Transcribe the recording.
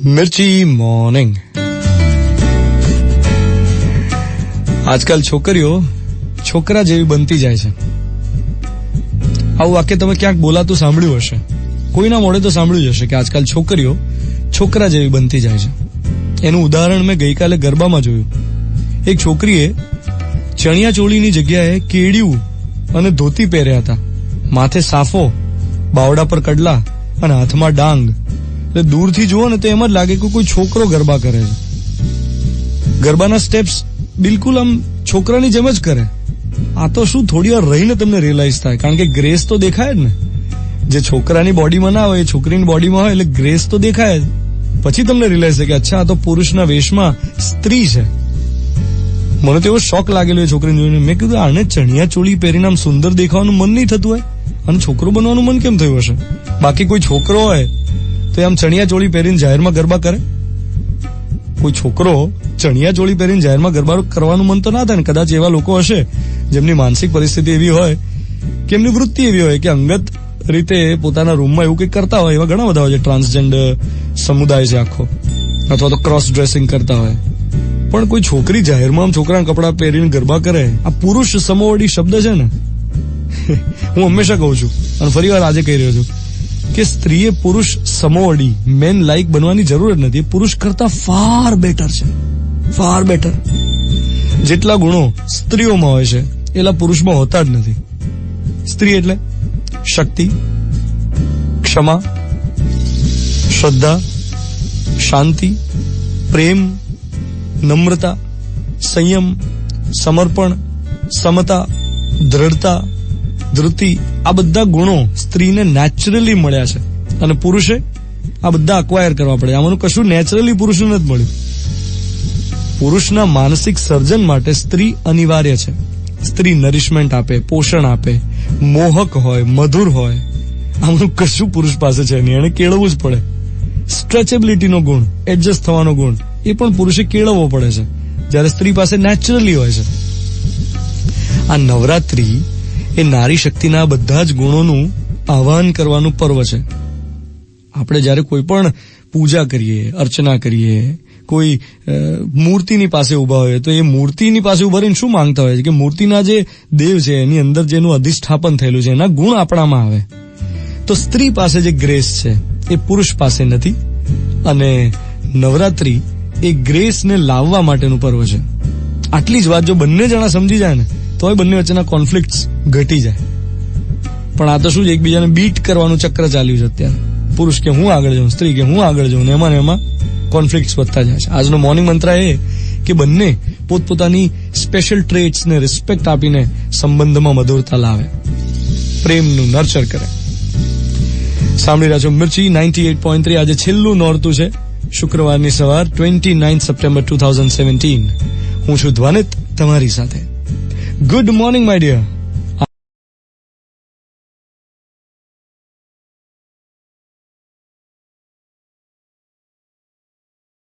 મિર્ચી morning. આજકાલ છોકરીઓ છોકરા જેવી બનતી જાય છે. આવું વાક્ય તમે ક્યાંક બોલાતું સાંભળ્યું હશે, કોઈના મોડે તો સાંભળ્યું હશે કે આજકાલ છોકરીઓ છોકરા જેવી બનતી જાય છે. એનું ઉદાહરણ મેં ગઈકાલે ગરબામાં જોયું. એક છોકરીએ ચણિયા ચોળીની જગ્યાએ કેડિયું અને ધોતી પહેર્યા હતા, માથે સાફો, બાવડા પર કડલા અને હાથમાં ડાંગ. એટલે દૂરથી જુઓ ને તો એમ જ લાગે કે કોઈ છોકરો ગરબા કરે છે. ગરબાના સ્ટેપ્સ બિલકુલ આમ છોકરાની જેમ જ કરે. આ તો શું થોડી વાર રહીને તમને રિયલાઇઝ થાય, કારણ કે ગ્રેસ તો દેખાય જ ને. જે છોકરાની બોડીમાં ના હોય એ છોકરીની બોડીમાં હોય, એટલે ગ્રેસ તો દેખાય જ. પછી તમને રિયલાઇઝ થાય કે અચ્છા આ તો પુરુષના વેશમાં સ્ત્રી છે. મને તો એવો શોક લાગેલો એ છોકરીને જોઈને. મેં કીધું આને ચણિયા ચોળી પહેરીને આમ સુંદર દેખાવાનું મન નહીં થતું હોય, અને છોકરો બનવાનું મન કેમ થયું હશે? બાકી કોઈ છોકરો હોય તો આમ ચણિયા ચોળી પહેરીને જાહેરમાં ગરબા કરે? કોઈ છોકરો ચણિયા ચોળી પહેરીને જાહેરમાં ગરબા કરવાનું મન તો ના થાય ને. કદાચ એવા લોકો હશે જેમની માનસિક પરિસ્થિતિ એવી હોય કે એમની વૃત્તિ એવી હોય કે અંગત રીતે પોતાના રૂમમાં એવું કંઈક કરતા હોય. એવા ઘણા બધા હોય છે. ટ્રાન્સજેન્ડર સમુદાય છે આખો, અથવા તો ક્રોસ ડ્રેસિંગ કરતા હોય. પણ કોઈ છોકરી જાહેરમાં આમ છોકરાના કપડા પહેરીને ગરબા કરે, આ પુરુષ સમોવડી શબ્દ છે ને. હું હંમેશા કહું છું અને ફરી વાર આજે કહી રહ્યો છું કે સ્ત્રીએ પુરુષ સમોવડી મેન લાઈક બનવાની જરૂર જ નથી. પુરુષ કરતા ફાર બેટર છે, ફાર બેટર. જેટલા ગુણો સ્ત્રીઓમાં હોય છે એટલા પુરુષમાં હોતા જ નથી. સ્ત્રી એટલે શક્તિ, ક્ષમા, શ્રદ્ધા, શાંતિ, પ્રેમ, નમ્રતા, સંયમ, સમર્પણ, સમતા, દ્રઢતા, ધૃતિ. આ બધા ગુણો સ્ત્રીને નેચરલી મળ્યા છે, અને પુરુષે આ બધા અક્વાયર કરવા પડે. આમાંનું કશું નેચરલી પુરુષને નથી મળ્યું. પુરુષના માનસિક સર્જન માટે સ્ત્રી અનિવાર્ય છે. સ્ત્રી નરિશમેન્ટ આપે, પોષણ આપે, મોહક હોય, મધુર હોય. આમાંનું કશું પુરુષ પાસે છે નહીં, એને કેળવવું જ પડે. સ્ટ્રેચેબિલિટીનો ગુણ, એડજસ્ટ થવાનો ગુણ, એ પણ પુરુષે કેળવવો પડે છે, જ્યારે સ્ત્રી પાસે નેચરલી હોય છે. આ નવરાત્રી એ નારી શક્તિના બધા જ ગુણોનું આહ્વાન કરવાનું પર્વ છે. આપણે જ્યારે કોઈ પણ પૂજા કરીએ, અર્ચના કરીએ, કોઈ મૂર્તિની પાસે ઉભા હોય તો એ મૂર્તિની પાસે ઉભા રહીને શું માંગતા હોય છે કે મૂર્તિના જે દેવ છે એની અંદર જેનું અધિષ્ઠાપન થયેલું છે એના ગુણ આપણામાં આવે. તો સ્ત્રી પાસે જે ગ્રેસ છે એ પુરુષ પાસે નથી, અને નવરાત્રી એ ગ્રેસને લાવવા માટેનું પર્વ છે. આટલી જ વાત જો બંને જણા સમજી જાય ને તો બંને વચ્ચેના કોન્ફ્લિક્ટ્સ ઘટી જાય. પણ આ તો શું છે, એકબીજાને બીટ કરવાનું ચક્ર ચાલ્યું છે અત્યારે. પુરુષ કે હું આગળ જાઉં, સ્ત્રી કે હું આગળ જાઉં, ને એમાં કોન્ફ્લિક્ટ્સ વધતા જાય છે. આજનો મોર્નિંગ મંત્ર એ કે બંને પોતપોતાની સ્પેશિયલ ટ્રેટ્સને રિસ્પેક્ટ આપીને સંબંધમાં મધુરતા લાવે, પ્રેમનું નર્ચર કરે. સાંભળી રહ્યા છો મિર્ચી 98.3. આજે છેલ્લું નોરતું છે, શુક્રવારની સવાર 29 સપ્ટેમ્બર 2017. હું છું ધ્વનિત તમારી સાથે. Good morning my dear.